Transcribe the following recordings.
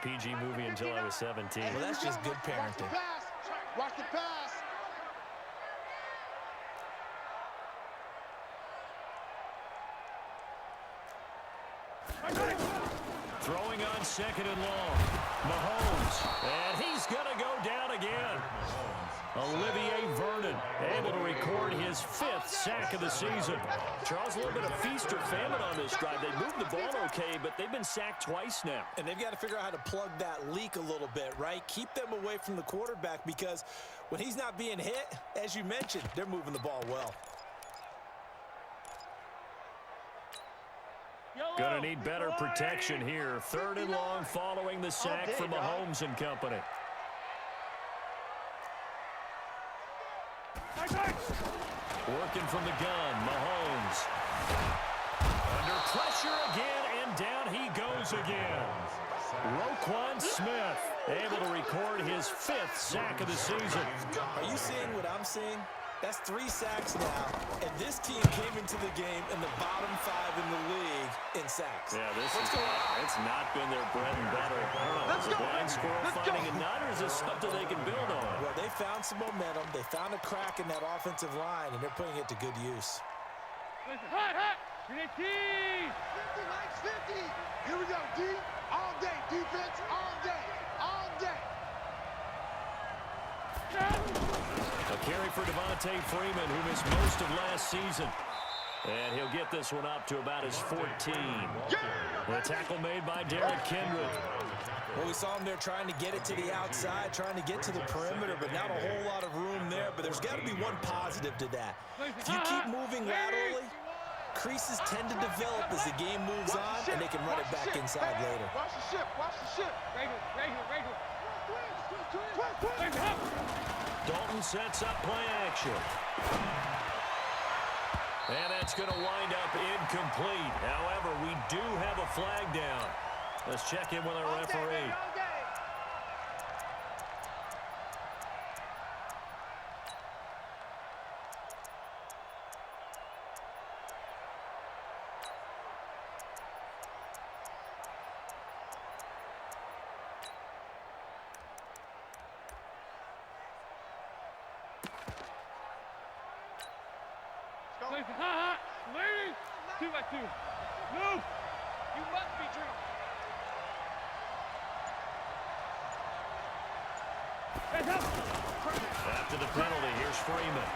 PG movie until I was 17. Well, that's just good parenting. Watch the pass. Throwing on second and long. Mahomes. And he's going to go down again. Olivier Vernon able to record his 5th sack of the season. Charles, a little bit of feast or famine on this drive. They moved the ball okay, but they've been sacked twice now. And they've got to figure out how to plug that leak a little bit, right? Keep them away from the quarterback because when he's not being hit, as you mentioned, they're moving the ball well. Going to need better protection here. 3rd and long following the sack from Mahomes and company. Working from the gun, Mahomes. Under pressure again, and down he goes again. Roquan Smith able to record his 5th sack of the season. Are you seeing what I'm seeing? That's 3 sacks now, and this team came into the game in the bottom 5 in the league in sacks. Yeah, it's not been their bread and butter. I don't know, is it blind squirrel finding a nut, or is this something they can build on? Well, they found some momentum. They found a crack in that offensive line, and they're putting it to good use. Hot. 50, Mike's 50. Here we go, D. All day. Defense, all day. All day. A carry for Devontae Freeman, who missed most of last season. And he'll get this one up to about his 14. The tackle made by Derrick Kendrick. Well, we saw him there trying to get it to the outside, trying to get to the perimeter, but not a whole lot of room there. But there's got to be one positive to that. If you keep moving laterally, creases tend to develop as the game moves on, and they can run it back inside later. Watch the ship. Watch the ship. Right here. Dalton sets up play action. And that's going to wind up incomplete. However, we do have a flag down. Let's check in with our referee. Ladies, 2-by-2. Move. You must be true. After the penalty, here's Freeman.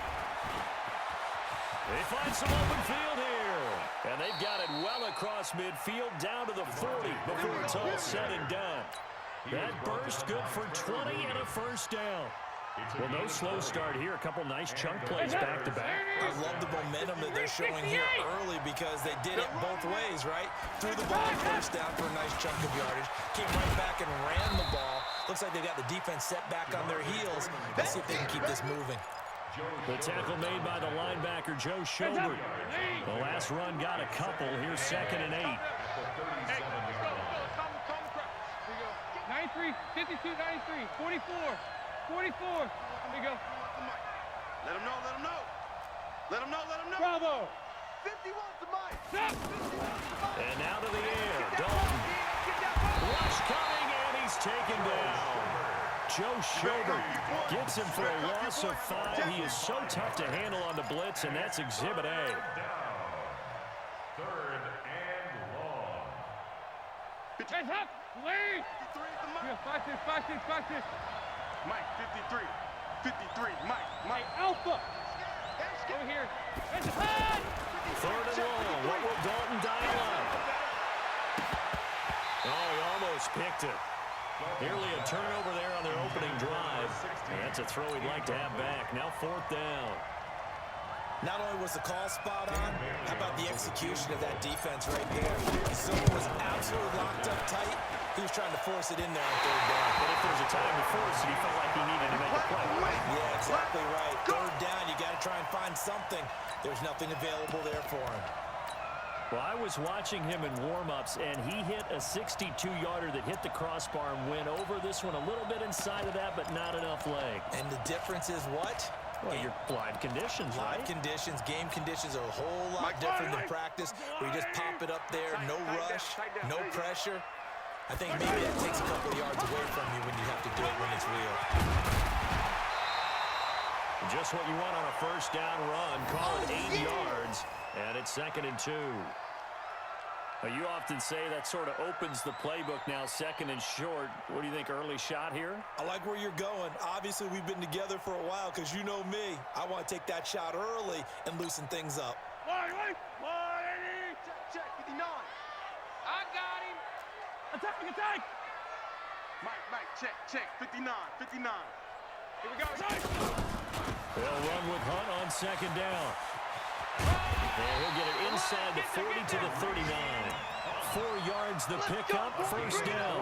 They find some open field here. And they've got it well across midfield down to the 40 before it's all said and done. That burst good for 20 and a first down. Well, no slow start here. A couple nice chunk plays back-to-back. I love the momentum that they're showing here early because they did it both ways, right? Threw the ball first down for a nice chunk of yardage. Came right back and ran the ball. Looks like they've got the defense set back on their heels. Let's see if they can keep this moving. The tackle made by the linebacker, Joe Schobert. The last run got a couple. Here's 2nd and 8. 93, 52, 93, 44. 44. There you go. Let him know. Bravo. 51 to Mike. And now to the air. Dalton. Rush coming, and he's taken down. Joe Schobert gets him for a loss of 5. He is so tough to handle on the blitz, and that's Exhibit A. 3rd and long. Hands up. Lead. 5-6. Mike, 53, Mike. Alpha. Over here. 3rd and long. What will Dalton dial up? Oh, he almost picked it. Nearly a turnover there on their opening drive. And that's a throw he'd like to have back. Now 4th down. Not only was the call spot on, how about the execution of that defense right there? Zone was absolutely locked up tight. He was trying to force it in there on 3rd down. But if there's a time to force it, he felt like he needed to make a play. Yeah, exactly right. 3rd down, you got to try and find something. There's nothing available there for him. Well, I was watching him in warm-ups, and he hit a 62-yarder that hit the crossbar and went over this one a little bit inside of that, but not enough leg. And the difference is what? Well, your live conditions, right? Live conditions, game conditions are a whole lot different than practice, where you just pop it up there, no rush, no pressure. I think maybe that takes a couple of yards away from you when you have to do it when it's real. Just what you want on a first down run. Call it 8 yards, and it's 2nd and 2. You often say that sort of opens the playbook now, 2nd and short. What do you think, early shot here? I like where you're going. Obviously, we've been together for a while because you know me. I want to take that shot early and loosen things up. Check, 59. I got him. Attack. Mike, check, 59. Here we go. They'll run with Hunt on 2nd down. And he'll get it inside the 40 to the 39. 4 yards the pickup, first down.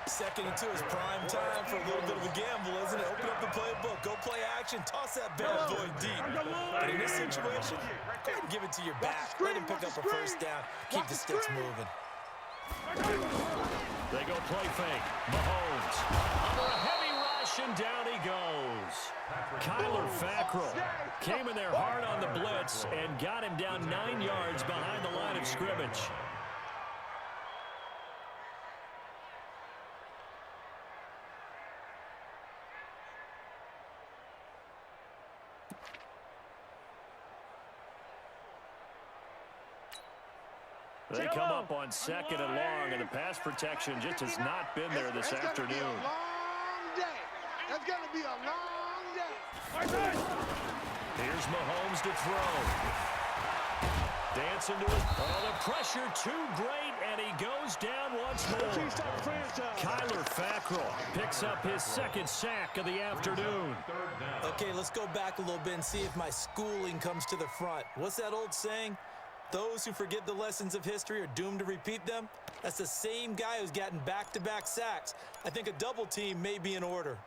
2nd and 2 is prime time for a little bit of a gamble, isn't it? Open up the playbook, go play action, toss that bad boy deep. But in this situation, go ahead and give it to your back. Let him pick up a first down. Keep the sticks moving. They go play fake. Mahomes under a heavy rush, and down he goes. Kyler Fackrell came in there hard on the blitz and got him down 9 yards behind the line of scrimmage. They come up on 2nd and long, and the pass protection just has not been there this afternoon. It's going to be a long day. It's going to be a long day. Here's Mahomes to throw. Dancing to it. Oh, the pressure too great, and he goes down once more. Kyler Fackrell picks up his 2nd sack of the afternoon. Okay, let's go back a little bit and see if my schooling comes to the front. What's that old saying? Those who forget the lessons of history are doomed to repeat them. That's the same guy who's gotten back-to-back sacks. I think a double team may be in order.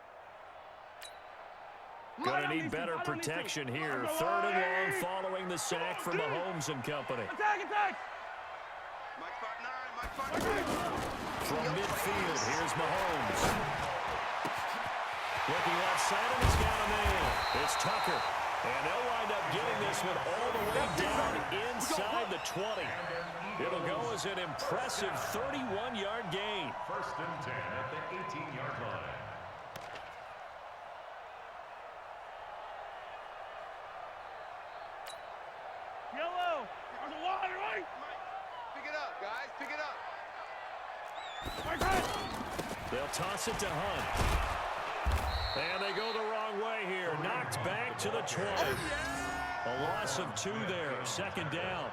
Gonna need better protection here. 3rd and long following the sack from Mahomes and company. Attack. Mike 5'9". From midfield, here's Mahomes. Looking left side, and he's got a man. It's Tucker. And they'll wind up getting this one all the way down inside the 20. It'll go as an impressive 31-yard gain. 1st and 10 at the 18-yard line. Yellow. There's a wide right. Pick it up, guys. Pick it up. They'll toss it to Hunt. And they go the wrong way here. Knocked back to the 20. A loss of 2 there. 2nd down.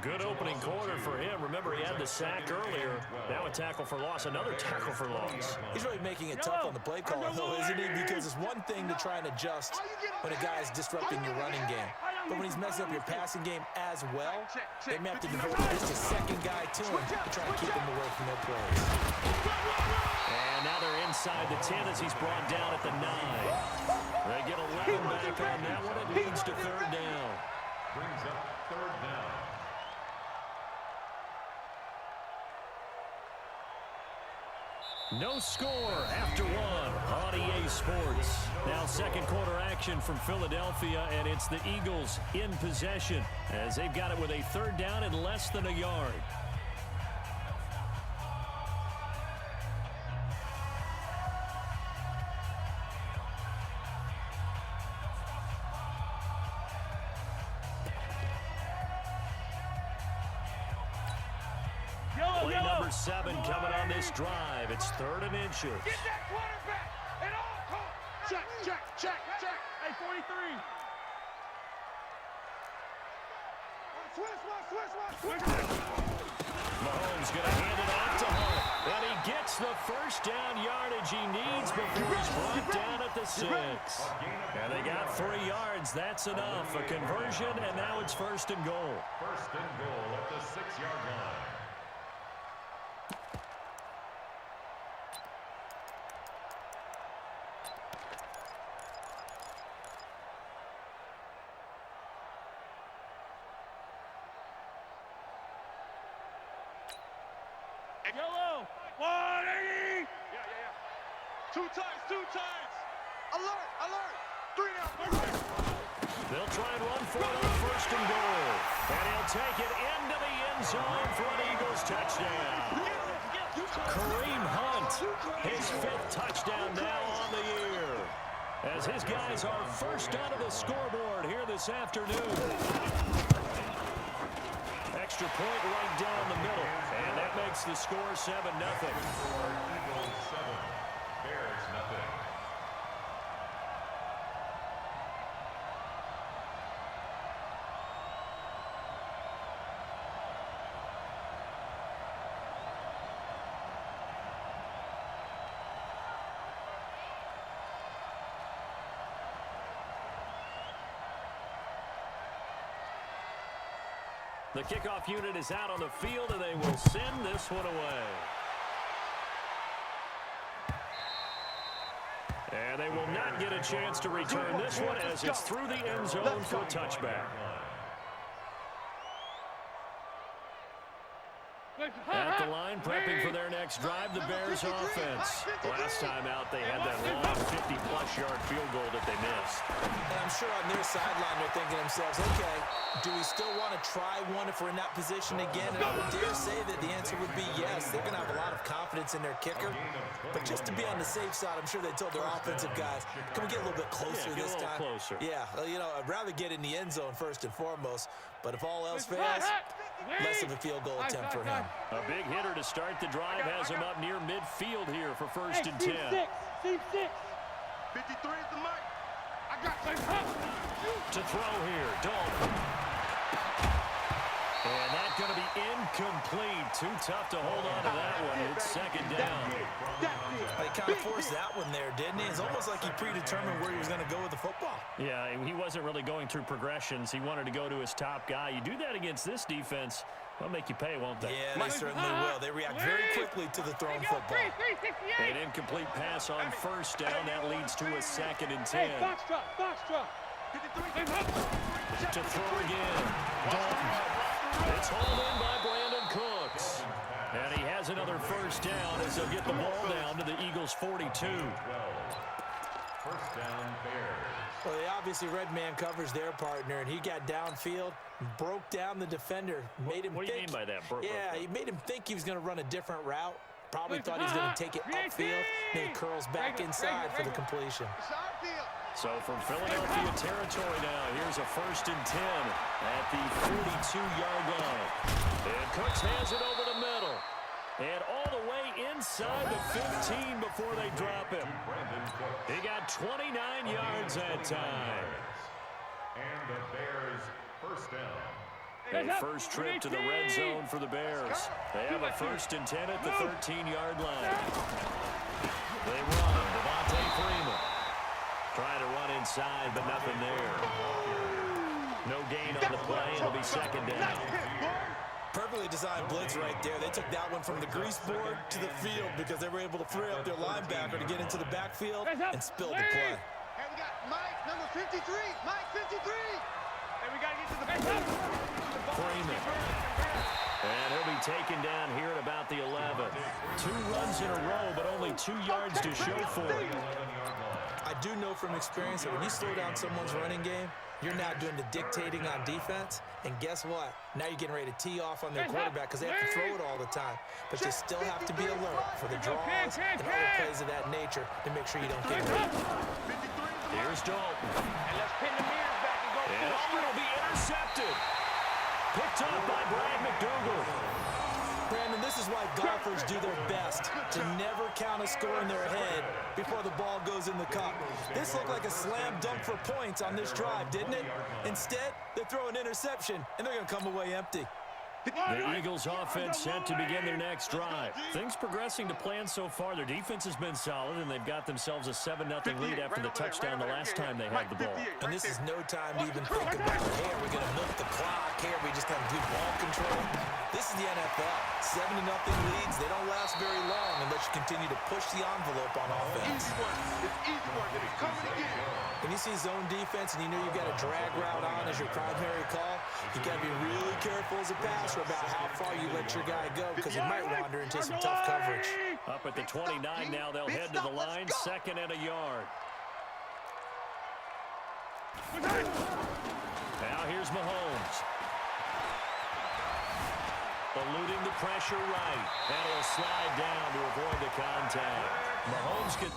Good opening quarter for him. Remember, he had the sack earlier. Now a tackle for loss. Another tackle for loss. He's really making it tough on the play call, though, isn't he? Because it's one thing to try and adjust when a guy is disrupting your running game. But when he's messing up your passing game as well, they may have to devote just a second guy to him to try and keep him away from their plays. And now they're inside the 10 as he's brought down at the 9. They get 11 back on that one. It leads to 3rd down. Brings up 3rd down. No score after 1 on EA Sports. Now 2nd quarter action from Philadelphia, and it's the Eagles in possession as they've got it with a 3rd down and less than a yard. Play number 7 coming on this drive. It's 3rd and inches. Get that quarterback at all costs. Check. Hey, 43. Switch. Mahomes going to hand it off to Hunt. And he gets the first down yardage he needs before he's brought down at the 6. And they got 3 yards. That's enough. A conversion, and now it's 1st and goal. 1st and goal at the 6-yard line. Yellow. 180. Yeah. Two times. Alert. 3 now. They'll try and run for it on 1st and goal. And he'll take it into the end zone for an Eagles touchdown. Kareem Hunt, his 5th touchdown now on the year. As his guys are first onto the scoreboard here this afternoon. Extra point right down the middle. And that makes the score 7-0. Eagles 7, Bears nothing. The kickoff unit is out on the field, and they will send this one away. And they will not get a chance to return this one as it's through the end zone for a touchback. At the line, prepping for their next drive, the Bears offense. Last time out, they had that long 50-plus yard field goal that they missed. And I'm sure on their sideline they're thinking to themselves, okay, do we still want to try one if we're in that position again? And I would dare say that the answer would be yes. They're going to have a lot of confidence in their kicker. But just to be on the safe side, I'm sure they told their offensive guys, can we get a little bit closer this time? Closer. Yeah, you know, I'd rather get in the end zone first and foremost. But if all else fails, less of a field goal attempt for him. A big hitter to start the drive has him up near midfield here for first and 10. 53 is the mic. I got you. To throw here, Dalton. And that's going to be incomplete. Too tough to hold on to that one. It's second down. They kind of forced that one there, didn't he? It's almost like he predetermined where he was going to go with the football. Yeah, he wasn't really going through progressions. He wanted to go to his top guy. You do that against this defense, they'll make you pay, won't they? Yeah, they certainly will. They react very quickly to the thrown football. An incomplete pass on first down. That leads to a second and 10. To throw again. Dalton. It's hauled in by Brandon Cooks. And he has another first down as they'll get the ball down to the Eagles' 42. First down, Bears. Well, they obviously red man covers their partner, and he got downfield, broke down the defender, made him What do you mean by that? Yeah, he made him think he was going to run a different route. Probably thought he was going to take it upfield, and he curls back inside for the completion. So from Philadelphia territory now, here's a first and 10 at the 42-yard line. And Cooks has it over the middle. And all the way inside the 15 before they drop him. He got 29 yards that time. And the Bears first down. A first trip to the red zone for the Bears. They have a first and 10 at the 13-yard line. They run. Devontae Freeman trying to run inside, but nothing there. No gain on the play. It'll be second down. Perfectly designed blitz right there. They took that one from the grease board to the field because they were able to free up their linebacker to get into the backfield and spill the play. Hey, we got Mike, number 53. Mike, 53. Hey, we got to get to the back. Freeman. And he'll be taken down here at about the 11. 2 runs in a row, but only 2 yards to show for it. I do know from experience that when you slow down someone's running game, you're not doing the dictating on defense. And guess what? Now you're getting ready to tee off on their quarterback because they have to throw it all the time. But you still have to be alert for the draws and other plays of that nature to make sure you don't get hurt. Here's Dalton. And let's pin the mirrors back and go. And it'll be intercepted. Picked up by Brad McDougal. Brandon, this is why golfers do their best to never count a score in their head before the ball goes in the cup. This looked like a slam dunk for points on this drive, didn't it? Instead, they throw an interception, and they're going to come away empty. The Eagles offense set to begin their next drive. Things progressing to plan so far. Their defense has been solid, and they've got themselves a 7-0 lead after the touchdown the last time they had the ball. And this is no time to even think about, hey, are we going to milk the clock? Hey, are we just going to do ball control? This is the NFL. 7-0 leads, they don't last very long unless you continue to push the envelope on offense. Easy work. It's easy work. It's coming again. When you see zone defense and you know you've got a drag route on as your primary call, you got to be really careful as a passer about how far you let your guy go because he might wander into some tough coverage. Up at the 29 now, they'll head to the line, second and a yard. Now here's Mahomes. Eluding the pressure right. And he'll slide down to avoid the contact. Mahomes can...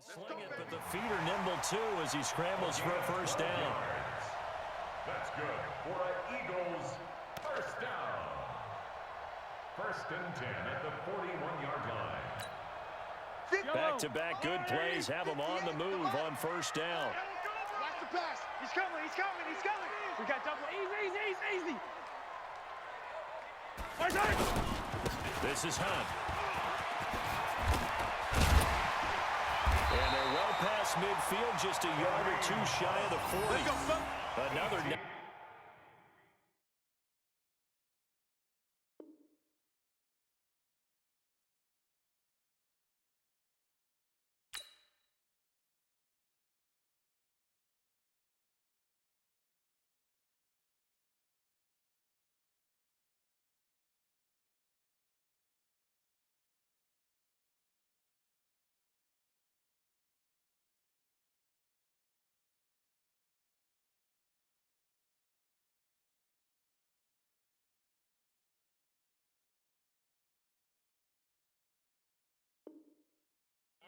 Sling it, but the feet are nimble, too, as he scrambles for a first down. That's good for an Eagles first down. First and 10 at the 41-yard line. Back-to-back good plays have him on the move on first down. Watch the pass. He's coming, he's coming, he's coming. We got double. Easy. This is Hunt. And they're well past midfield, just a yard or two shy of the 40. Another...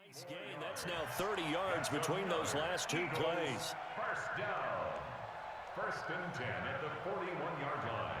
Nice gain. That's now 30 yards between those last two plays. First down. First and 10 at the 41-yard line.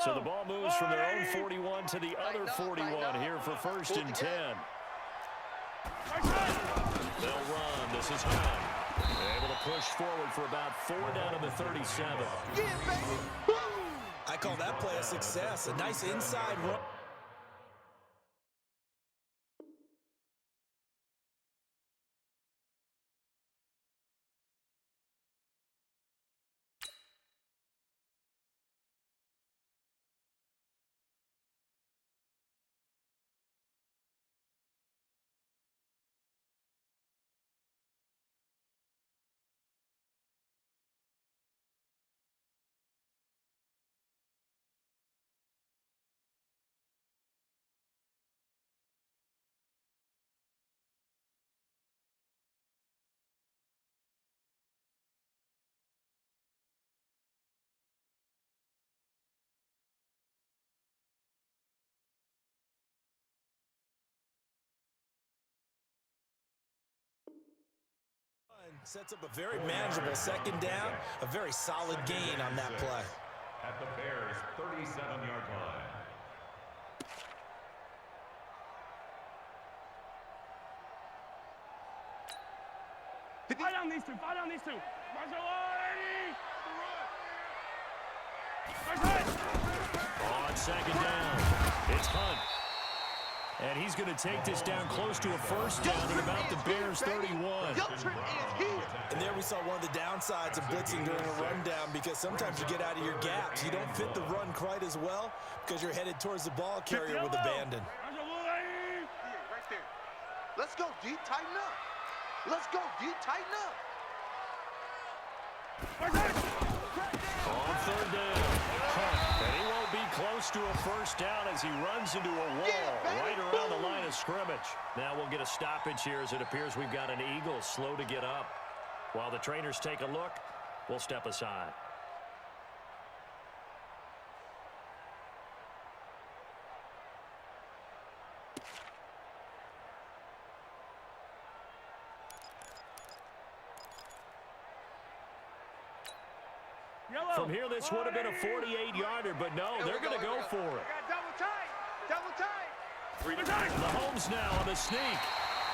So the ball moves from their own 41 to the other 41 here for first and 10. They'll run. This is Hunt. Able to push forward for about 4 down to the 37. I call that play a success. A nice inside run. Sets up a very manageable second down, a very solid gain on that play. At the Bears' 37-yard line. Fight on these two. On second down, it's Hunt. And he's going to take this down close to a first down at about the Bears' 31. And there we saw one of the downsides of blitzing during a rundown, because sometimes you get out of your gaps. You don't fit the run quite as well because you're headed towards the ball carrier with abandon. Right there. Let's go, D. Tighten up. Let's go, D. Tighten up. On third down. And he won't be close to a first down as he runs into a wall right around the line of scrimmage. Now we'll get a stoppage here as it appears we've got an Eagle slow to get up. While the trainers take a look, we'll step aside. From here, this would have been a 48-yarder, but no, they're going to go for it. Double tight. Double tight. Mahomes now on the sneak.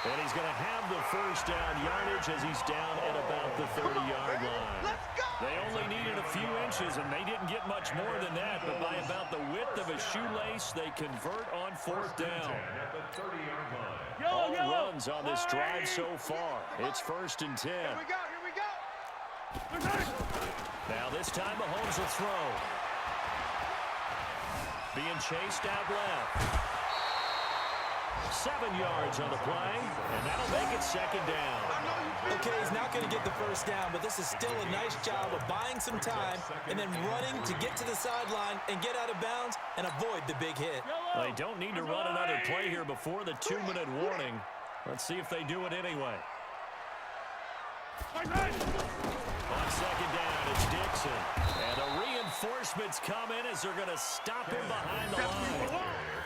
And he's going to have the first down yardage as he's down at about the 30-yard line. They only needed a few inches, and they didn't get much more than that. But by about the width of a shoelace, they convert on fourth down. All runs on this drive so far. It's 1st and 10. Here we go. Here we go. Now this time Mahomes will throw. Being chased out left. 7 yards on the play, and that'll make it 2nd down. Okay, he's not going to get the first down, but this is still a nice job of buying some time and then running to get to the sideline and get out of bounds and avoid the big hit. They don't need to run another play here before the 2-minute warning. Let's see if they do it anyway. On 2nd down, it's Dixon. And the reinforcements come in as they're going to stop him behind the line.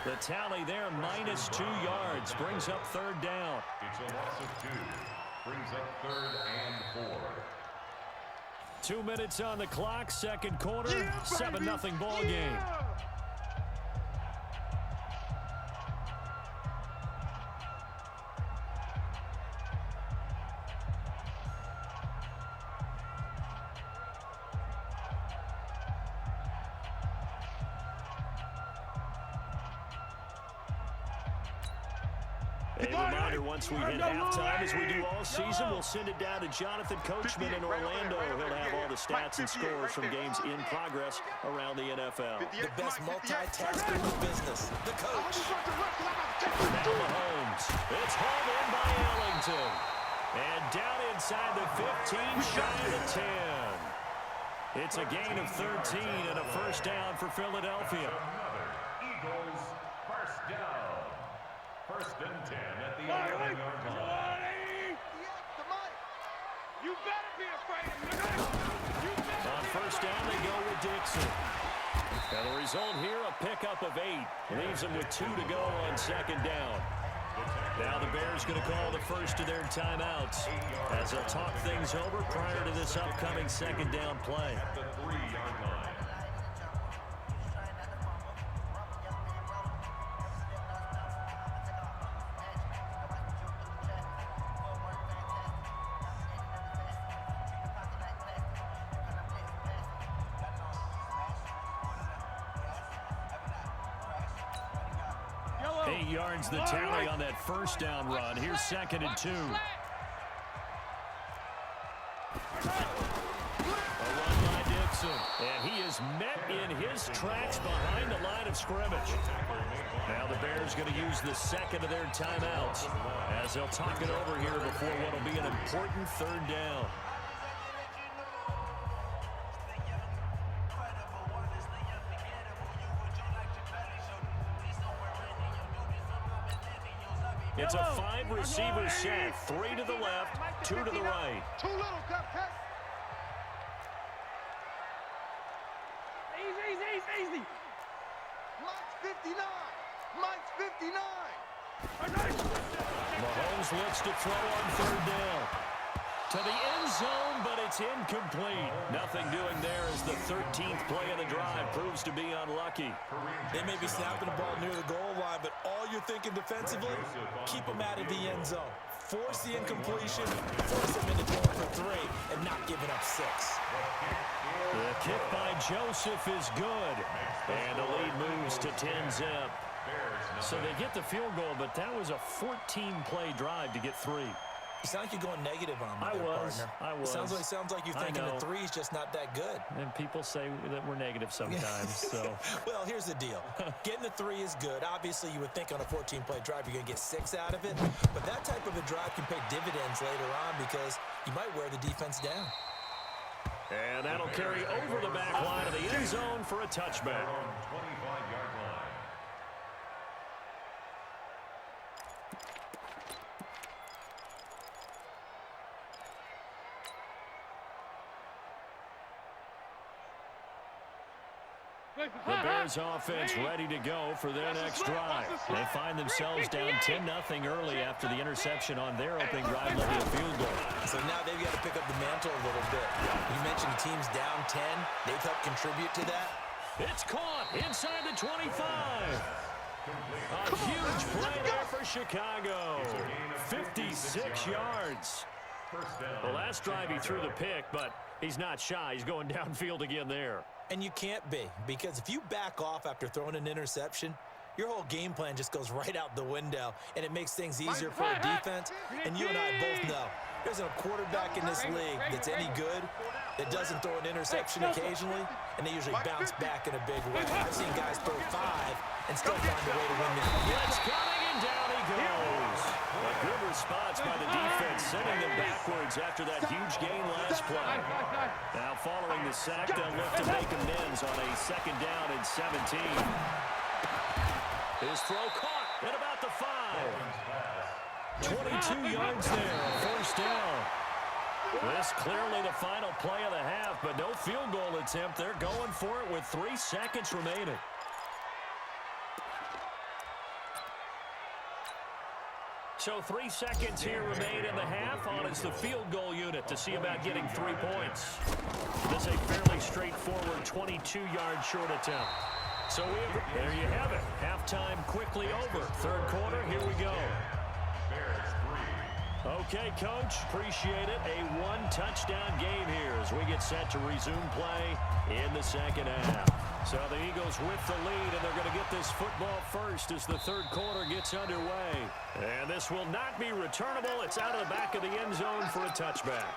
The tally there, -2 yards, brings up 3rd down. It's a loss of 2. Brings up 3rd and 4. 2 minutes on the clock, 2nd quarter, 7-0 ball game. A reminder, once we hit halftime, as we do all season, we'll send it down to Jonathan Coachman in Orlando. He'll have all the stats and scores from games in progress around the NFL. The best multitasker in the business, the coach. Now Mahomes. It's hauled in by Ellington. And down inside the 15, shy of the 10. It's a gain of 13 and a first down for Philadelphia. Another Eagles first down. 1st and 10 at the 11-yard line. You better be afraid of me. On first down, they go with Dixon. And the result here, a pickup of 8. Leaves them with 2 to go on 2nd down. Now the Bears going to call the first of their timeouts as they'll talk things over prior to this upcoming 2nd down play. At the 3-yard line. The tally on that first down run. Here's 2nd and 2. A run by Dixon. And he is met in his tracks behind the line of scrimmage. Now the Bears going to use the 2nd of their timeouts as they'll talk it over here before what will be an important 3rd down. It's a 5-receiver set. 3 to the left, 2 to the right. Too little, cupcake. Easy. Mike's 59. Mike's 59. Mahomes looks to throw on 3rd down. To the end zone, but it's incomplete. Nothing doing there as the 13th play of the drive proves to be unlucky. They may be snapping the ball near the goal line, but all you're thinking defensively, keep them out of the end zone. Force the incompletion, force them into going for 3, and not giving up 6. The kick by Joseph is good. And the lead moves to 10-zip. So they get the field goal, but that was a 14-play drive to get 3. You sound like you're going negative on me, partner. I was. It sounds like you're thinking the 3 is just not that good. And people say that we're negative sometimes. So. Well, here's the deal. Getting the 3 is good. Obviously, you would think on a 14-play drive you're going to get 6 out of it. But that type of a drive can pay dividends later on because you might wear the defense down. And that'll carry over the back line of the end zone for a touchback. 25-yard line. The Bears offense ready to go for their next drive. They find themselves down 10-0 early after the interception on their opening drive led to a field goal. So now they've got to pick up the mantle a little bit. You mentioned the team's down 10. They've helped contribute to that. It's caught inside the 25. A huge play there for Chicago. 56 yards. The last drive he threw the pick, but he's not shy. He's going downfield again there. And you can't be, because if you back off after throwing an interception, your whole game plan just goes right out the window, and it makes things easier for a defense. And you and I both know there's a quarterback in this league that's any good that doesn't throw an interception occasionally, and they usually bounce back in a big way. I've seen guys throw 5 and still find a way to win the game. It's coming, and down he goes. A good response by the defense, sending them backwards after that huge gain last play. Now following the sack, they'll look to make amends on a 2nd down and 17. His throw caught at about the 5. 22 yards there, a 1st down. This clearly the final play of the half, but no field goal attempt. They're going for it with 3 seconds remaining. So 3 seconds here remain in the half. On is the field goal unit to see about getting 3 points. This is a fairly straightforward 22-yard short attempt. So there you have it. Halftime quickly over. 3rd quarter, here we go. Okay, Coach, appreciate it. A 1-touchdown game here as we get set to resume play in the 2nd half. So the Eagles with the lead, and they're going to get this football first as the 3rd quarter gets underway. And this will not be returnable. It's out of the back of the end zone for a touchback.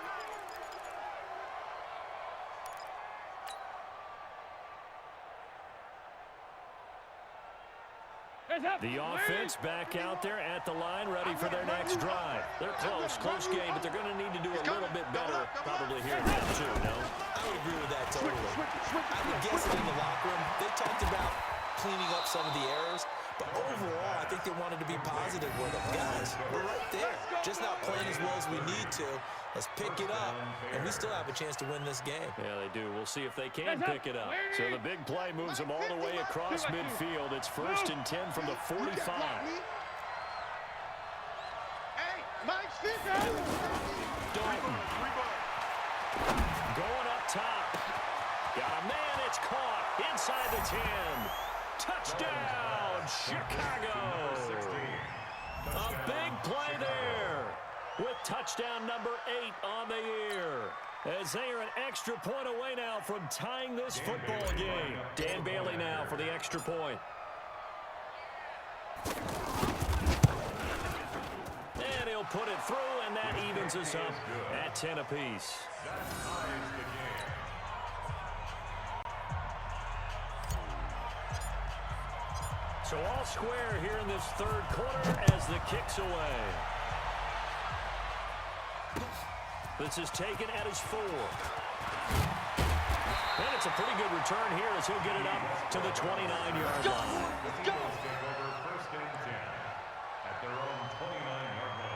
The offense back out there at the line, ready for their next drive. They're close game, but they're going to need to do a little bit better probably here in half 2, no? I would agree with that totally. I would guess that in the locker room, they talked about cleaning up some of the errors, but overall, I think they wanted to be positive with them. Guys, we're right there. Just not playing as well as we need to. Let's pick it up, and we still have a chance to win this game. Yeah, they do. We'll see if they can pick it up. So the big play moves them all the way across midfield. It's 1st and 10 from the 45. Dalton. Going up top. Got a man. It's caught inside the 10. Touchdown, Chicago. A big play there with touchdown number 8 on the year. As they are an extra point away now from tying this football game. Dan Bailey now for the extra point. And he'll put it through, and that evens us up at 10 apiece. So all square here in this 3rd quarter as the kick's away. This is taken at his 4. And it's a pretty good return here as he'll get it up to the 29-yard line. Let's go. Take over 1st and 10 at their own 29-yard line.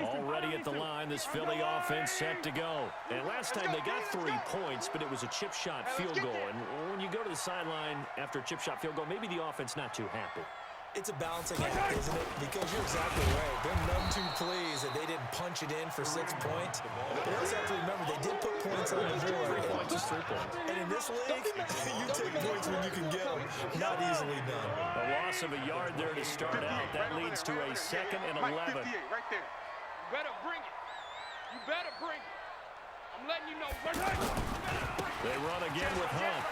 Already at the line, this Philly offense set to go. And last time they got 3 points, but it was a chip shot field goal. And when you go to the sideline after a chip shot field goal, maybe the offense not too happy. It's a balancing act, isn't it? Because you're exactly right. They're none too pleased that they didn't punch it in for 6 points. But you also have to remember, they did put points on the board. 3 points is 3 points. And in this league, you take points when you can get them. Not easily done. A loss of a yard there to start out. That leads to a 2nd and 11. Right there. You better bring it. You better bring it. I'm letting you know. They run again with Hunt.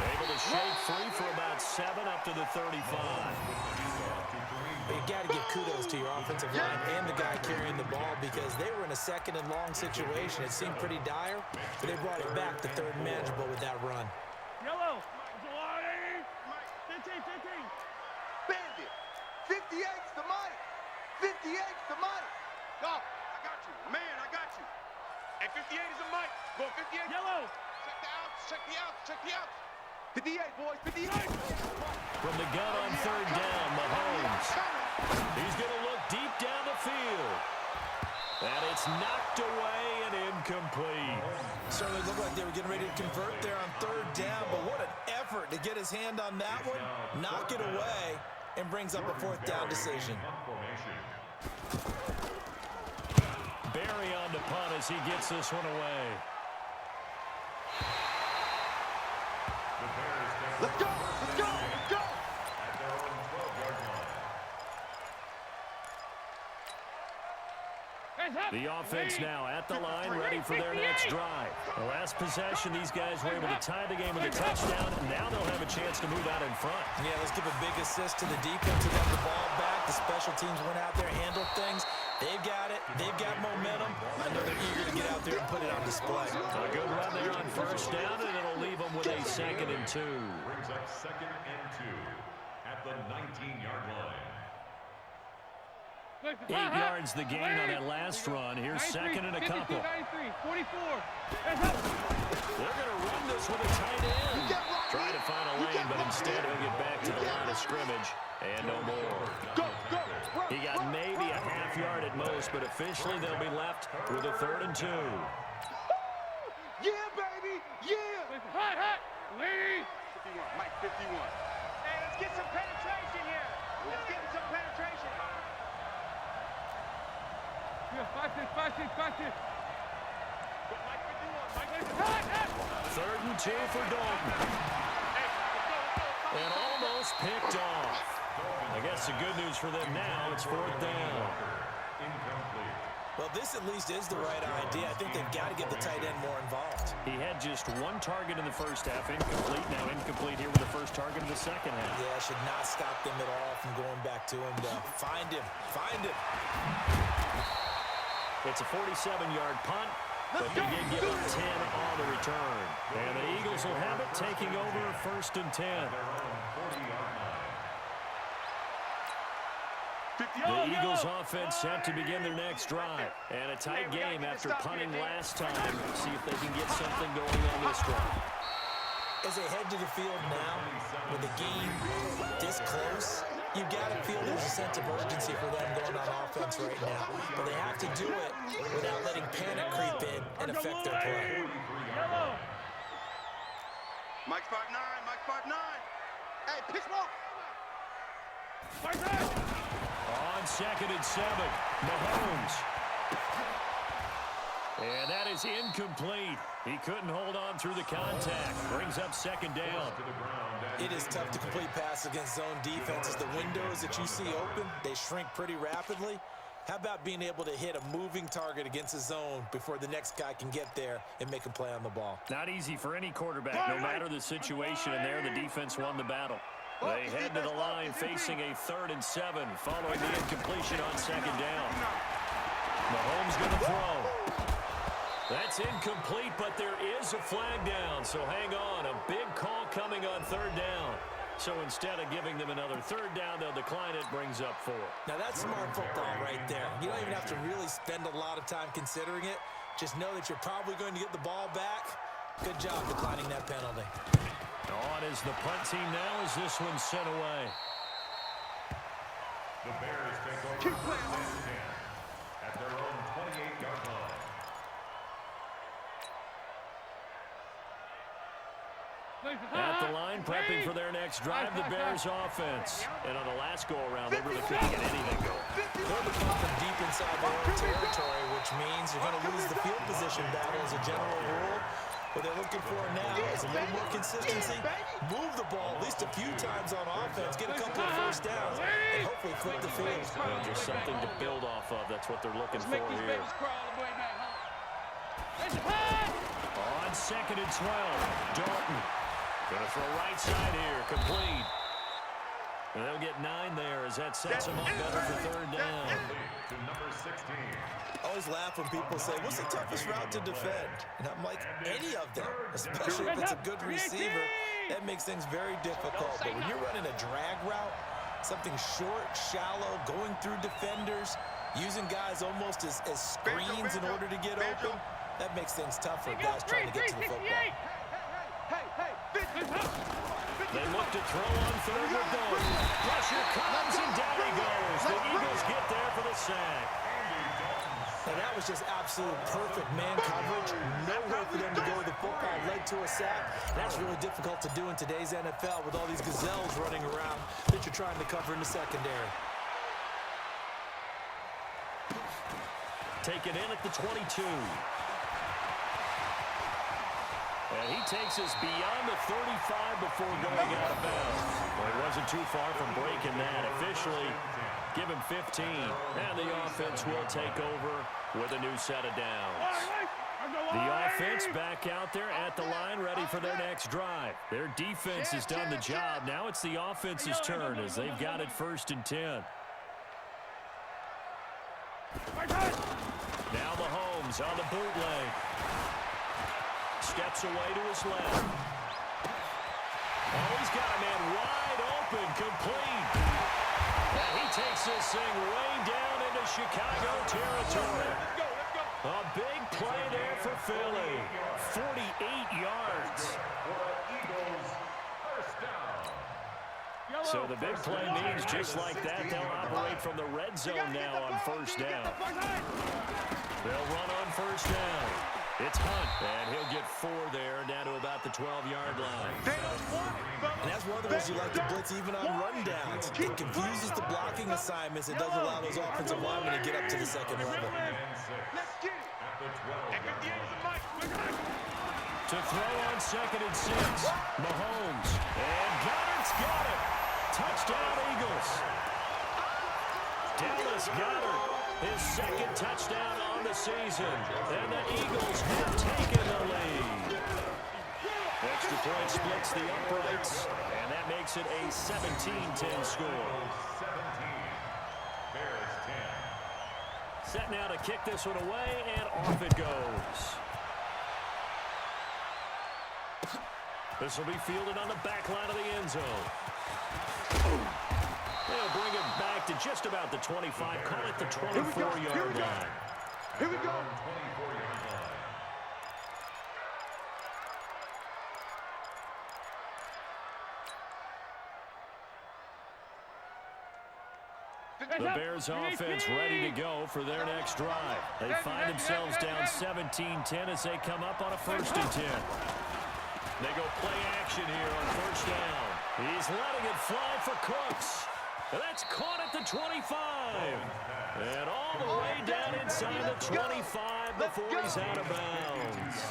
Able to shake free for about 7 up to the 35. You got to give kudos to your offensive line and the guy carrying the ball because they were in a 2nd and long situation. It seemed pretty dire, but they brought it back to 3rd and manageable with that run. Yellow. 58's the money. Go. I got you. Man, I got you. And 58 is a mic. Go 58. Yellow. Check the outs. Check the outs. Check the outs. 58, boys. 58. From the gun on third down, Mahomes. He's going to look deep down the field. And it's knocked away and incomplete. Certainly looked like they were getting ready to convert there on third down, but what an effort to get his hand on that one, knock it away, and brings up a fourth down decision. Barry on the punt as he gets this one away. Let's go. Let's go. Let's go. The offense now at the line, ready for their next drive. The last possession, these guys were able to tie the game with a touchdown, and now they'll have a chance to move out in front. Yeah, let's give a big assist to the defense who got the ball back. The special teams went out there, handled things. They've got it. They've got momentum. I know they're eager to get out there and put it on display. A good run there on first down, and it'll leave them with a 2nd and 2. Brings up 2nd and 2 at the 19-yard line. 8 yards the gain on that last run. Here's 2nd and a couple. 44. They're going to run this with a tight end. Try to find a lane, but instead he'll get back to the line of scrimmage. And no more. Go, go. He got maybe a half yard at most, but officially they'll be left with a 3rd and 2. Yeah, baby. Yeah. Hot. Lead. 51. Mike, 51. Hey, let's get some penetration here. Let's get some penetration. Watch this. Go, Mike, 51. Mike, 51. 3rd and 2 for Dalton. And almost picked off. I guess the good news for them now, it's 4th down. Incomplete. Well, this at least is the right idea. I think they've got to get the tight end more involved. He had just 1 target in the first half, incomplete. Now incomplete here with the first target of the second half. Yeah, should not stop them at all from going back to him to find him. It's a 47-yard punt, but they did give up 10 on the return. And the Eagles will have it, taking over 1st and 10. The Eagles offense set to begin their next drive. And a tight game after punting last time. See if they can get something going on this drive. As they head to the field now, with the game this close, you've got to feel there's a sense of urgency for them going on offense right now. But they have to do it without letting panic creep in and affect their play. Mike's 5'9". Mike's 5'9". Hey, pitch ball. On 2nd and 7, Mahomes. And that is incomplete. He couldn't hold on through the contact. Brings up 2nd down. It is tough to complete passes against zone defenses. The windows that you see open, they shrink pretty rapidly. How about being able to hit a moving target against a zone before the next guy can get there and make a play on the ball? Not easy for any quarterback, no matter the situation. And there, the defense won the battle. They head to the line facing a 3rd and 7 following the incompletion on 2nd down. Mahomes going to throw. That's incomplete, but there is a flag down, so hang on. A big call coming on 3rd down. So instead of giving them another 3rd down, they'll decline it, brings up 4. Now that's smart football right there. You don't even have to really spend a lot of time considering it. Just know that you're probably going to get the ball back. Good job declining that penalty. On is the punt team now as this one's sent away. The Bears take over 1st and 10 at their own 28-yard line. At the line, prepping for their next drive, the Bears offense. And on the last go-around, they really couldn't get anything going. They're to come from deep inside their own territory, which means you're going to lose the field position battle as a general rule. What they're looking for now is a little more consistency, move the ball at least a few times on offense, get a couple of first downs, and hopefully flip the field. Well, just something to build off of. That's what they're looking for here. On 2nd and 12, Dalton. Gonna throw right side here, complete. And they'll get 9 there as that sets them up better for 3rd down. To number 16. I always laugh when people say, what's the toughest route to defend? And I'm like, any of them, especially if it's a good receiver. That makes things very difficult. But when you're running a drag route, Something short, shallow, going through defenders, using guys almost as screens in order to get open. That makes things tough for guys trying to get to the football. They look to throw on third and goal. Pressure comes, and down he goes. The Eagles get there for the sack. And that was just absolute perfect man coverage. Nowhere for them to go with the football. Led to a sack. That's really difficult to do in today's NFL with all these gazelles running around that you're trying to cover in the secondary. Take it in at the 22. And he takes us beyond the 35 before going out of bounds. Well, he wasn't too far from breaking that. Officially, give him 15. And the offense will take over with a new set of downs. The offense back out there at the line, ready for their next drive. Their defense has done the job. Now it's the offense's turn as they've got it 1st and 10. Now Mahomes on the bootleg. Steps away to his left. Oh, he's got a man wide open, complete. And he takes this thing way down into Chicago territory. A big play there for Philly. 48 yards. So the big play means just like that, they'll operate from the red zone now on 1st down. They'll run on 1st down. It's Hunt, and he'll get 4 there, down to about the 12-yard line. And that's one of the reasons you like to blitz even on rundowns. It confuses the blocking assignments. It doesn't allow those offensive linemen to get up to the second level. To throw on 2nd and 6, Mahomes. And Goddard's got it. Touchdown, Eagles. Dallas Goedert, his 2nd touchdown on the season. And the Eagles have taken the lead. Extra point splits the uprights, and that makes it a 17-10 score. 17. Bears 10. Set now to kick this one away, and off it goes. This will be fielded on the back line of the end zone. They'll bring it back to just about the 25, call it the 24-yard line. Here we go. 24-yard line. The Bears offense ready to go for their next drive. They find themselves down 17-10 as they come up on a 1st and 10. They go play action here on 1st down. He's letting it fly for Cooks. And that's caught at the 25. And all the way down inside the 25 before he's out of bounds.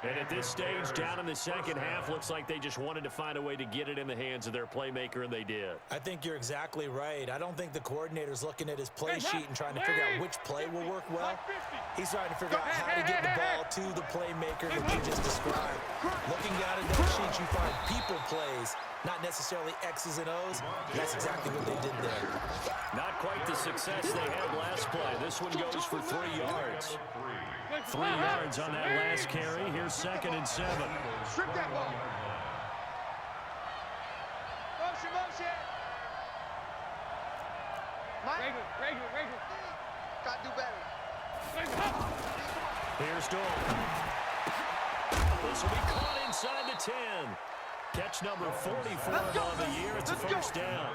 And at this stage, down in the second half, looks like they just wanted to find a way to get it in the hands of their playmaker, and they did. I think you're exactly right. I don't think the coordinator's looking at his play sheet and trying to figure out which play will work well. He's trying to figure out how to get the ball to the playmaker that you just described. Looking down at that sheet, you find people plays, not necessarily X's and O's. That's exactly what they did there. Not quite the success they had last play. This one goes for 3 yards. 3 yards on that last carry. Here's 2nd and 7. Strip that ball. Motion, motion. Mike, Rager. gotta do better. Here's Dalton. This will be caught inside the 10. Catch number 44 on the year. It's a 1st down.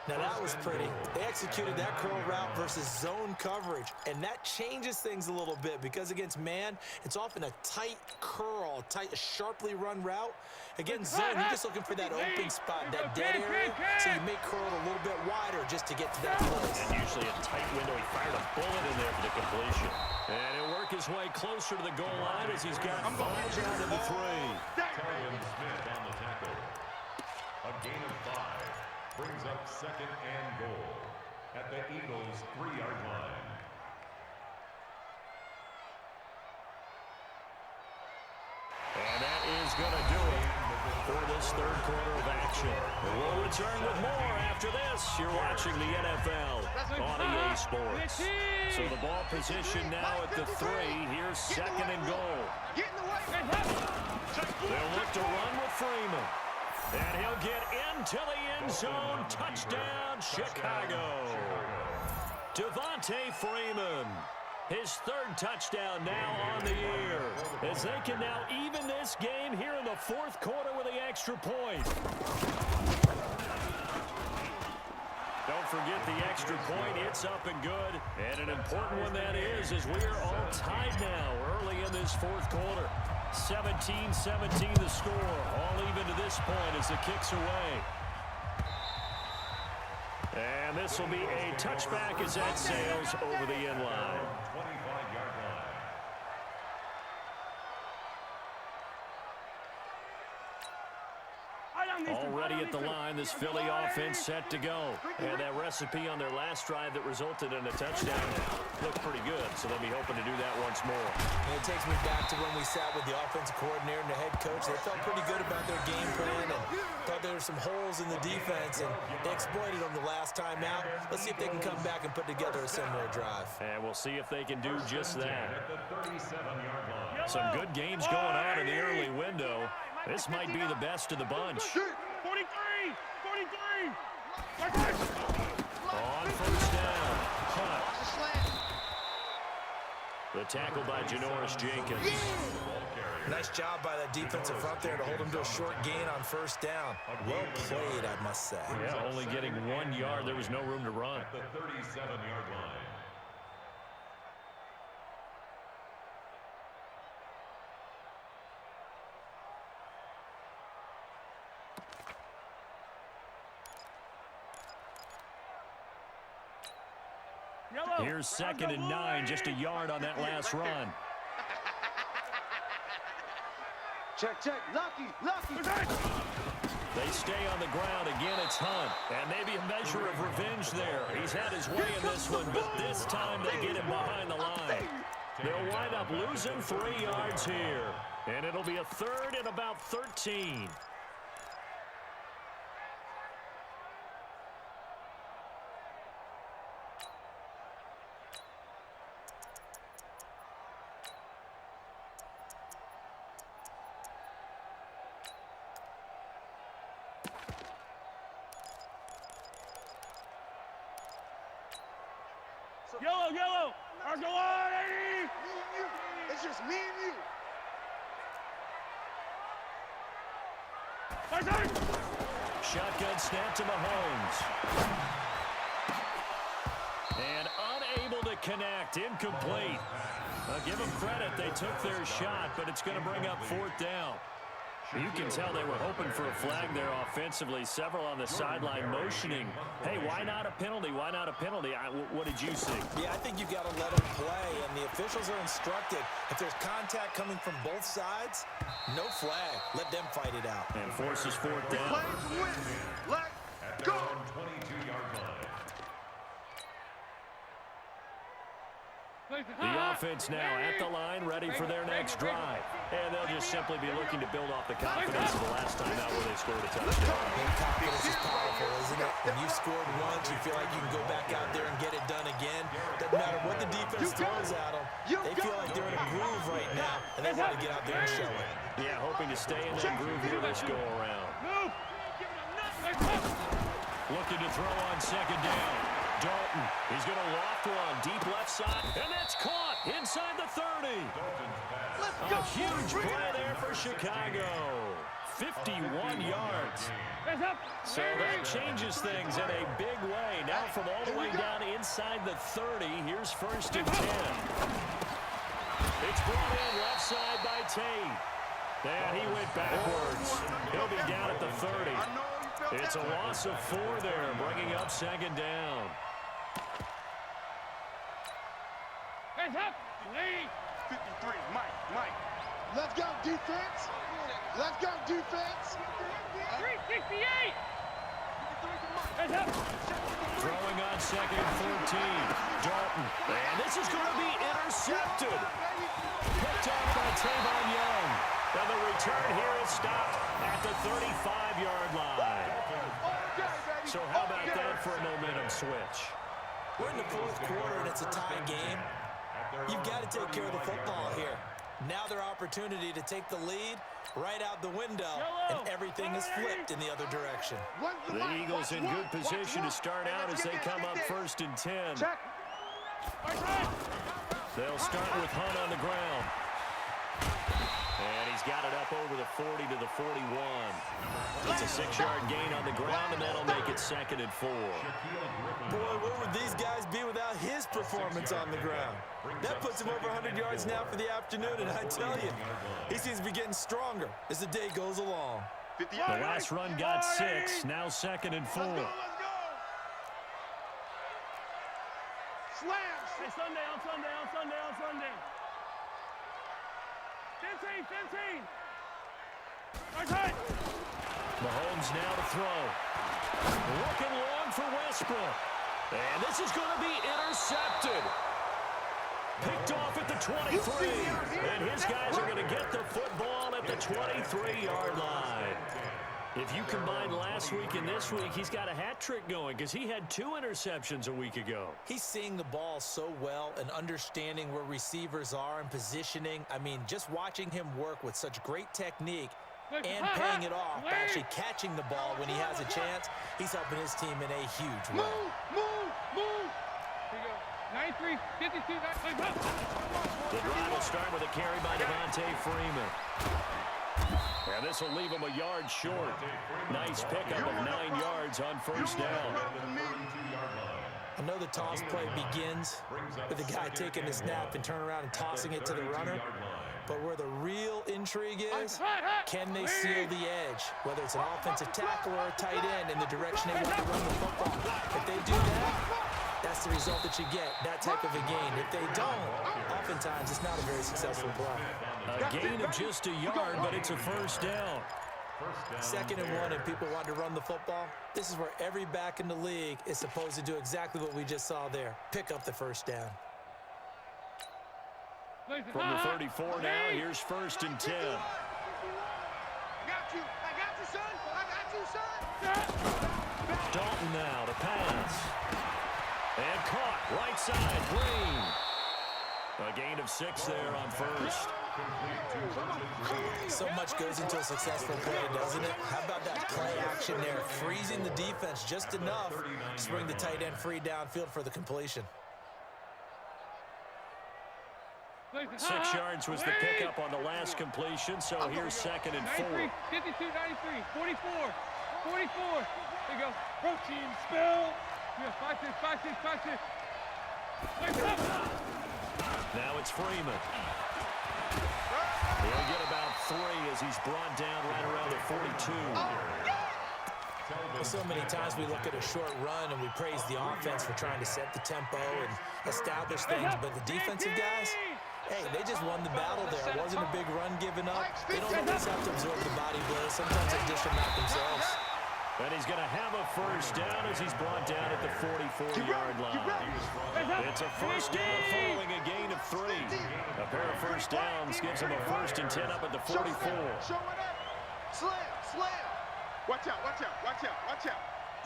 Now that was pretty. They executed that curl route versus zone coverage, and that changes things a little bit because against man, it's often a tight curl, sharply run route. Against zone, you're just looking for that open spot, that dead area, so you may curl it a little bit wider just to get to that place. And usually a tight window. He fired a bullet in there for the completion. And he'll work his way closer to the goal line as he's got 5 down to the 3. Tyron Smith on the tackle. A gain of 5. Brings up 2nd and goal at the Eagles' 3-yard line. And that is going to do it for this 3rd quarter of action. We'll return with more after this. You're watching the NFL on EA Sports. So the ball position now at the 3. Here's 2nd and goal. Get in the way. They'll look to run with Freeman. And he'll get into the end zone. Touchdown, Chicago. Devontae Freeman. His third touchdown now on the year, as they can now even this game here in the fourth quarter with the extra point. Don't forget the extra point. It's up and good. And an important one that is, as we are all tied now early in this fourth quarter. 17-17 the score. All even to this point as the kick's away. And this will be a touchback as that sails over the end line. 25-yard line. Already at the line, this Philly offense set to go. And that recipe on their last drive that resulted in a touchdown looked pretty good, so they'll be hoping to do that once more. And it takes me back to when we sat with the offensive coordinator and the head coach. They felt pretty good about their game plan and thought there were some holes in the defense, and they exploited them the last time out. Let's see if they can come back and put together a similar drive. And we'll see if they can do just that. At the 37-yard line. Some good games going on in the early window. This might be the best of the bunch. 43! 43! On first down. Hunt. The tackle by Janoris Jenkins. Nice job by that defensive front there to hold him to a short gain on first down. Well played, I must say. Yeah, only getting 1 yard. There was no room to run. At the 37-yard line. Here's 2nd and 9, just a yard on that last run. Check, check. Lucky, lucky. They stay on the ground. Again, it's Hunt. And maybe a measure of revenge there. He's had his way in this one, but this time they get him behind the line. They'll wind up losing 3 yards here. And it'll be a 3rd and about 13. Yellow, yellow! Argolani! It's just me and you. Shotgun snap to Mahomes. And unable to connect. Incomplete. Give them credit. They took their shot, but it's going to bring up 4th down. You can tell they were hoping for a flag there offensively. Several on the sideline motioning. Hey, why not a penalty? Why not a penalty? What did you see? Yeah, I think you've got to let them play, and the officials are instructed. If there's contact coming from both sides, no flag. Let them fight it out. And forces 4th down. Players win. Let's At go. their own 22-yard line. The offense now at the line, ready for their next drive. And they'll just simply be looking to build off the confidence of the last time out where they scored a touchdown. And confidence is powerful, isn't it? When you scored once, you feel like you can go back out there and get it done again. Doesn't matter what the defense throws at them. They feel like they're in a groove right now, and they want to get out there and show it. Yeah, hoping to stay in that groove here this go-around. Looking to throw on 2nd down. Dalton, he's going to loft one deep left side, and that's caught inside the 30. A huge play there for Chicago. 51 yards. So that changes things in a big way. Now from all the way down inside the 30, here's 1st and 10. It's brought in left side by Tate. And he went backwards. He'll be down at the 30. It's a loss of 4 there, bringing up 2nd down. Hands up! Lead! 53, Mike. Let's go, defense. Let's go, defense. 368! Hands up! Throwing on 2nd and 14. Dalton. And this is going to be intercepted. Picked off by Tavon Young. And the return here is stopped at the 35-yard line. So how about that for a momentum switch? We're in the 4th quarter, and it's a tie game. You've got to take care of the football here. Now their opportunity to take the lead right out the window, and everything is flipped in the other direction. The Eagles in good position to start out as they come up 1st and 10. They'll start with Hunt on the ground. And he's got it up over the 40 to the 41. It's a 6-yard gain on the ground, and that'll make it 2nd and 4. Boy, where would these guys be without his performance on the ground? That puts him over 100 yards now for the afternoon, and I tell you, he seems to be getting stronger as the day goes along. The last run got 6, now 2nd and 4. Let's go. Slams. Hey, Sunday, on Sunday, on Sunday, on Sunday. 15, 15. Okay. Mahomes now to throw. Looking long for Westbrook. And this is going to be intercepted. Picked off at the 23. And his guys are going to get the football at the 23-yard line. If you combine last week and this week, he's got a hat trick going because he had 2 interceptions a week ago. He's seeing the ball so well and understanding where receivers are and positioning. I mean, just watching him work with such great technique and paying it off by actually catching the ball when he has a chance, he's helping his team in a huge way. Move. Here you go. 93, 52, 93. The drive will start with a carry by Devontae Freeman. And this will leave him a yard short. Nice pickup of 9 yards on 1st down. I know the toss play begins with the guy taking the snap and turn around and tossing it to the runner. But where the real intrigue is, can they seal the edge? Whether it's an offensive tackle or a tight end in the direction they want to run the football. If they do that, that's the result that you get, that type of a gain. If they don't, oftentimes it's not a very successful play. A gain of just a yard, but it's a 1st down. 2nd and 1, and people want to run the football. This is where every back in the league is supposed to do exactly what we just saw there. Pick up the 1st down. From the 34 now, here's 1st and 10. I got you, son. Dalton now to pass. And caught, right side, Green. A gain of 6 there on 1st. So much goes into a successful play, doesn't it? How about that play action there, freezing the defense just enough to bring the tight end free downfield for the completion. 6 yards was the pickup on the last completion, so here's 2nd and 4. 93, 52, 93, 44, 44. There you go. Protein spill. Yeah, 5-6. Now it's Freeman. He'll get about 3 as he's brought down right around the 42. Well, so many times we look at a short run and we praise the offense for trying to set the tempo and establish things, but the defensive guys, hey, they just won the battle there. It wasn't a big run given up. They don't always have to absorb the body blows. Sometimes they dish them out themselves. And he's going to have a 1st down as he's brought down at the 44-yard line. It's a 1st down following a gain of 3. A pair of 1st downs gives him a 1st and 10 up at the 44. Show it up. Slam. Watch out.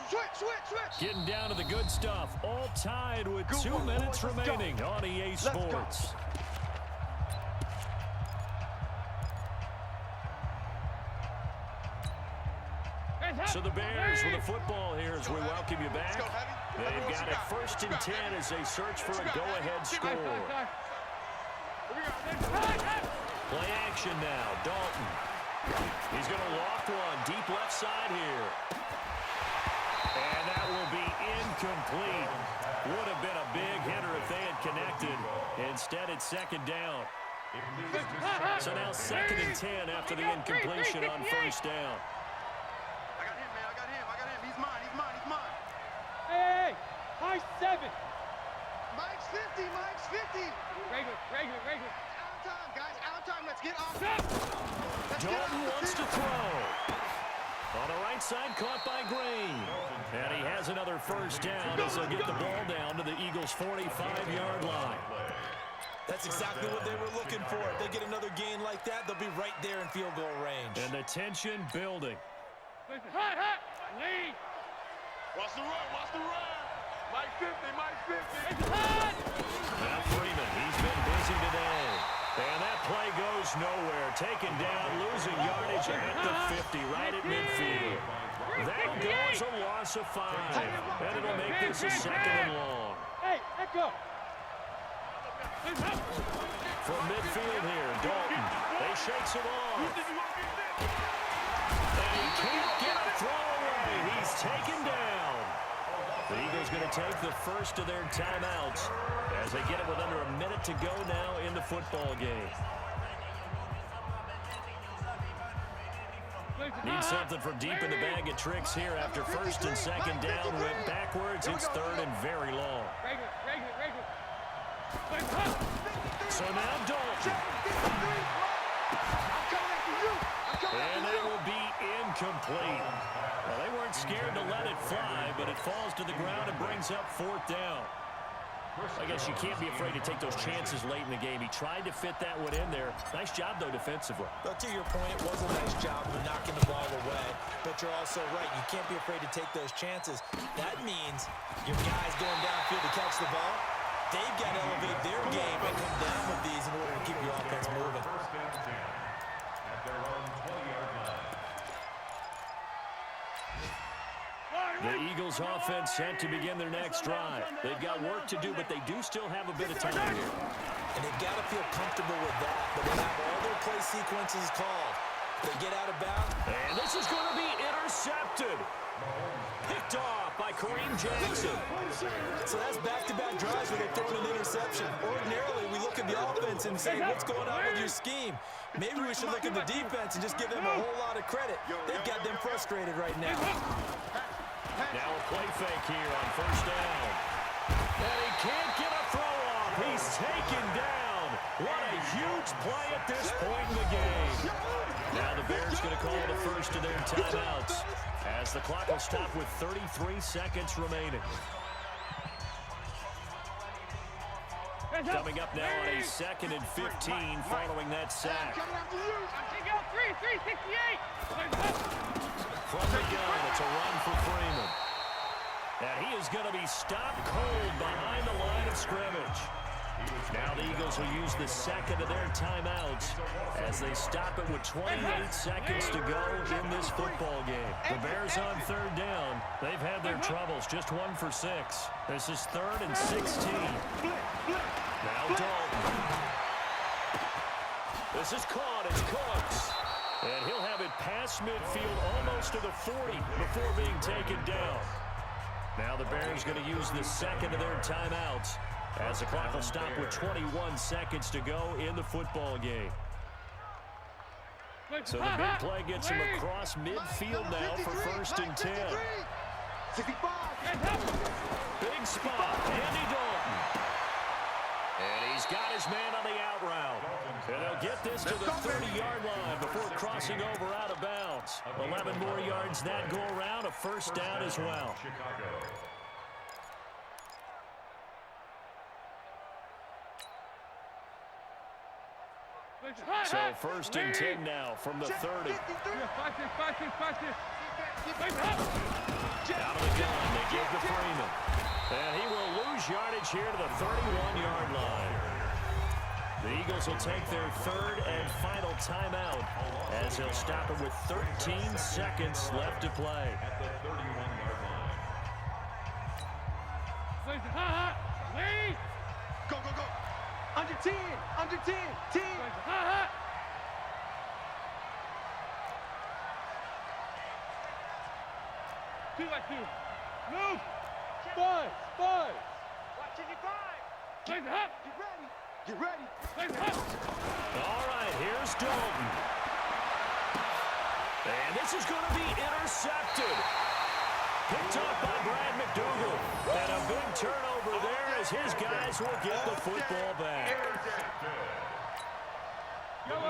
Switch. Getting down to the good stuff. All tied with 2 minutes remaining on EA Sports. So the Bears with the football here as we welcome you back. They've got it 1st and 10 as they search for a go-ahead score. Play action now, Dalton. He's going to loft one deep left side here. And that will be incomplete. Would have been a big hitter if they had connected. Instead, it's 2nd down. So now 2nd and 10 after the incompletion on 1st down. Hey, high 7. Mike's 50. Regular. Out of time, guys. Out of time. Let's get off. Dalton wants to throw. On the right side, caught by Green. And he has another 1st down as they'll get the ball down to the Eagles' 45-yard line. That's exactly what they were looking for. If they get another gain like that, they'll be right there in field goal range. And the tension building. Lead. Watch the run. Mike 50. Now Freeman, he's been busy today. And that play goes nowhere. Taken down, losing yardage at the 50, right at midfield. That'll go as a loss of 5. And it'll make this a 2nd and long. Hey, echo. From midfield here, Dalton. They shakes it off. And he can't get a throw away. He's taken down. The Eagles going to take the first of their timeouts as they get it with under a minute to go now in the football game. Need something from deep in the bag of tricks here after 1st and 2nd down. Went backwards. It's 3rd and very long. So now Dalton. And it will be incomplete. Well, they weren't scared to let it fly, but it falls to the ground and brings up 4th down. I guess you can't be afraid to take those chances late in the game. He tried to fit that one in there. Nice job, though, defensively. But to your point, it was a nice job of knocking the ball away. But you're also right. You can't be afraid to take those chances. That means your guys going downfield to catch the ball, they've got to elevate their game and come down with these in order to keep your offense moving. 1st and 10 at their own 20-yard line. The Eagles offense set to begin their next drive. They've got work to do, but they do still have a bit of time here. And they've got to feel comfortable with that, but they have all their play sequences called. They get out of bounds. And this is going to be intercepted. Picked off by Kareem Jackson. So that's back-to-back drives where they've thrown an interception. Ordinarily, we look at the offense and say, what's going on with your scheme? Maybe we should look at the defense and just give them a whole lot of credit. They've got them frustrated right now. Now a play fake here on 1st down. And he can't get a throw off. He's taken down. What a huge play at this point in the game. Now the Bears going to call the first of their timeouts as the clock will stop with 33 seconds remaining. Coming up now on a 2nd and 15 following that sack. From the gun, it's a run for Freeman. And he is going to be stopped cold behind the line of scrimmage. Now the Eagles will use the 2nd of their timeouts as they stop it with 28 seconds to go in this football game. The Bears on 3rd down. They've had their troubles, just 1 for 6. This is 3rd and 16. Now Dalton. This is caught. It's Cooks. And he'll have it past midfield almost to the 40 before being taken down. Now the Bears going to use the 2nd of their timeouts as the clock will stop with 21 seconds to go in the football game. So the big play gets him across midfield now for 1st and 10. 65. Big spot, Andy Dalton. And he's got his man on the out route. And they'll get this to the 30-yard line before crossing over out of bounds. 11 more yards that go around, a 1st down as well. Chicago. So 1st and 10 now from the 30. Out of the gun, they give to Freeman. And he will lose yardage here to the 31-yard line. The Eagles will take their 3rd and final timeout as they'll stop it with 13 seconds left to play. At the 31-yard line. Go, go, go. Under 10, under 10, 10. 2 by 2. Move. 5. Watching your 5. Get up. Get ready. Get ready. All right, here's Dalton. And this is going to be intercepted. Picked up by Brad McDougal. And a big turnover there as his guys will get the football back.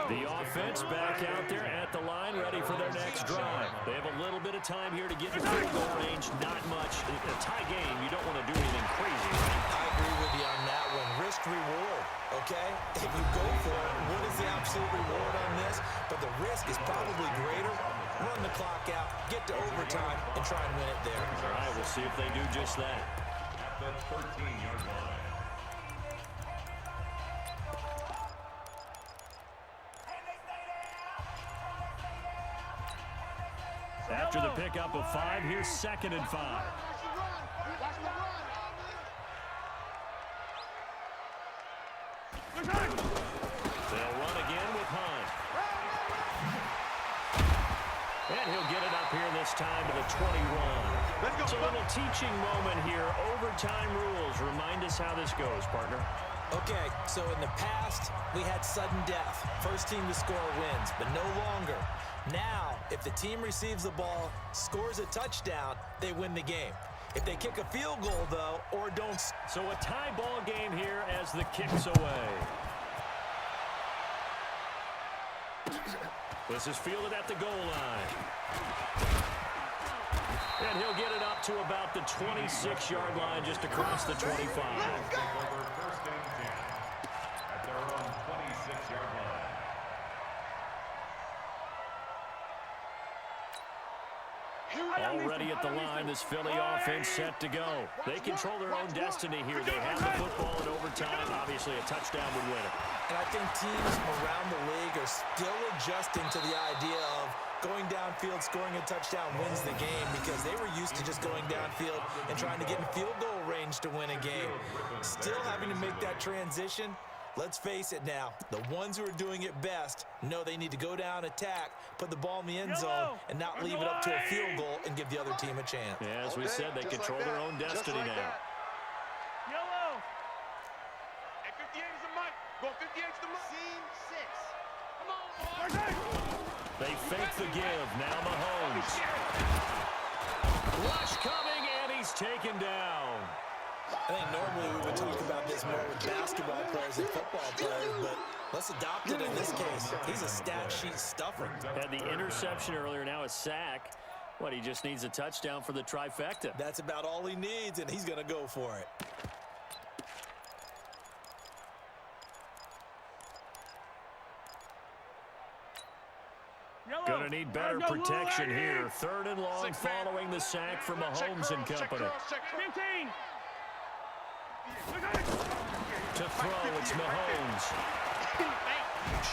The offense back out there at the line, ready for their next drive. They have a little bit of time here to get to field goal range. Not much. In a tie game, you don't want to do anything crazy, right? I agree with you on that one. Risk reward, okay? If you go for it, what is the absolute reward on this? But the risk is probably greater. Run the clock out, get to overtime, and try and win it there. All right, we'll see if they do just that. At the 13-yard line. After the pickup of 5, here's 2nd and 5. Watch the run. Watch the run. They'll run again with Hunt. And he'll get it up here this time to the 21. It's a little teaching moment here. Overtime rules. Remind us how this goes, partner. Okay, so in the past, we had sudden death. First team to score wins, but no longer. Now, if the team receives the ball, scores a touchdown, they win the game. If they kick a field goal, though, or don't... So a tie ball game here as the kick's away. This is fielded at the goal line. And he'll get it up to about the 26-yard line, just across the 25. Take over 1st and 10 at their own 26-yard line. Already at the line, this Philly offense set to go. They control their own destiny here. They have the football in overtime. Obviously, a touchdown would win it. And I think teams around the league are still adjusting to the idea of going downfield, scoring a touchdown wins the game, because they were used to just going downfield and trying to get in field goal range to win a game. Still having to make that transition. Let's face it now, the ones who are doing it best know they need to go down, attack, put the ball in the end zone, and not leave it up to a field goal and give the other team a chance. Yeah, as we said, they control their own destiny now. Yellow. Hey, 58 is the mic. Go 58 is the mic. Scene 6. Come on. They fake the give. Now Mahomes. Rush coming, and he's taken down. I think normally we would talk about this more with basketball players and football players, but let's adopt it in this case. He's a stat sheet stuffer. Had the interception earlier, now a sack. What, he just needs a touchdown for the trifecta. That's about all he needs, and he's going to go for it. Yellow. Gonna need better protection here. 3rd and long following the sack from Mahomes and company. 15. To throw, it's Mahomes.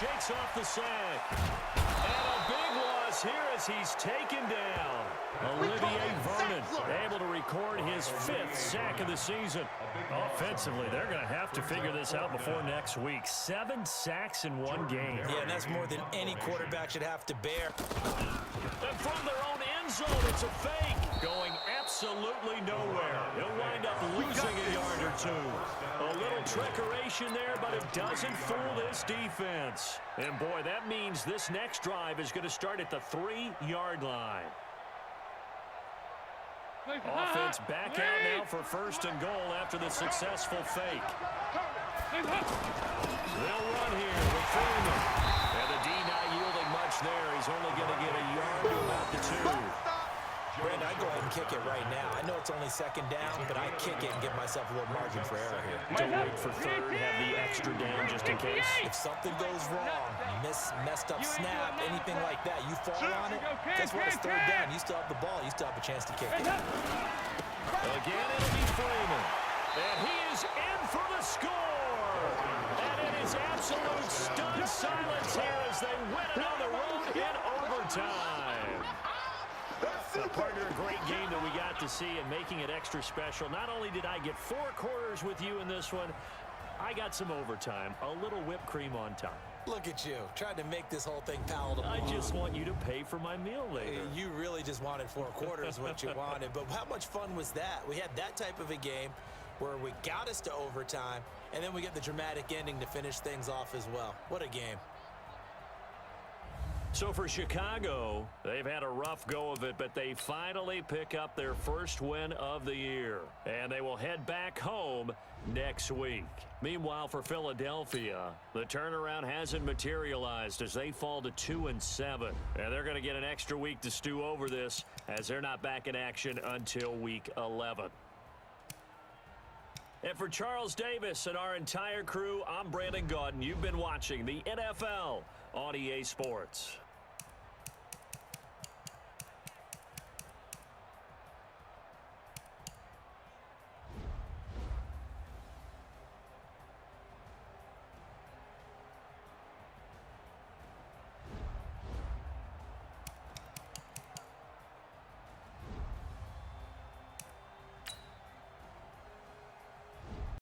Shakes off the sack. And a big loss here as he's taken down. Olivier Vernon able to record his 5th sack of the season. Offensively, they're going to have to figure this out before next week. 7 sacks in one game. Yeah, and that's more than any quarterback should have to bear. And from their own end zone, it's a fake. Going absolutely nowhere. He'll wind up losing a yard or 2. A little trickeration there, but it doesn't fool this defense. And boy, that means this next drive is going to start at the 3-yard line. Offense back out now for 1st and goal after the successful fake. They'll run here with Freeman. And the D not yielding much there. He's only going to get a yard to about the 2. Brandon, I'd go ahead and kick it right now. I know it's only 2nd down, but I'd kick it and give myself a little margin for error here. Don't wait for 3rd, have the extra down just in case. If something goes wrong, messed up snap, anything like that, you fall on it, guess what? It's 3rd down. You still have the ball. You still have a chance to kick it. Again, it'll be Freeman. And he is in for the score. And it is absolute stunned silence here as they win it on the road in overtime. Partner, a great game that we got to see, and making it extra special. Not only did I get 4 quarters with you in this one, I got some overtime, a little whipped cream on top. Look at you, trying to make this whole thing palatable. I just want you to pay for my meal later. You really just wanted 4 quarters, what you wanted. But how much fun was that? We had that type of a game where we got us to overtime, and then we get the dramatic ending to finish things off as well. What a game. So for Chicago, they've had a rough go of it, but they finally pick up their 1st win of the year. And they will head back home next week. Meanwhile, for Philadelphia, the turnaround hasn't materialized as they fall to 2-7. And they're going to get an extra week to stew over this as they're not back in action until week 11. And for Charles Davis and our entire crew, I'm Brandon Gaudin. You've been watching the NFL on EA Sports.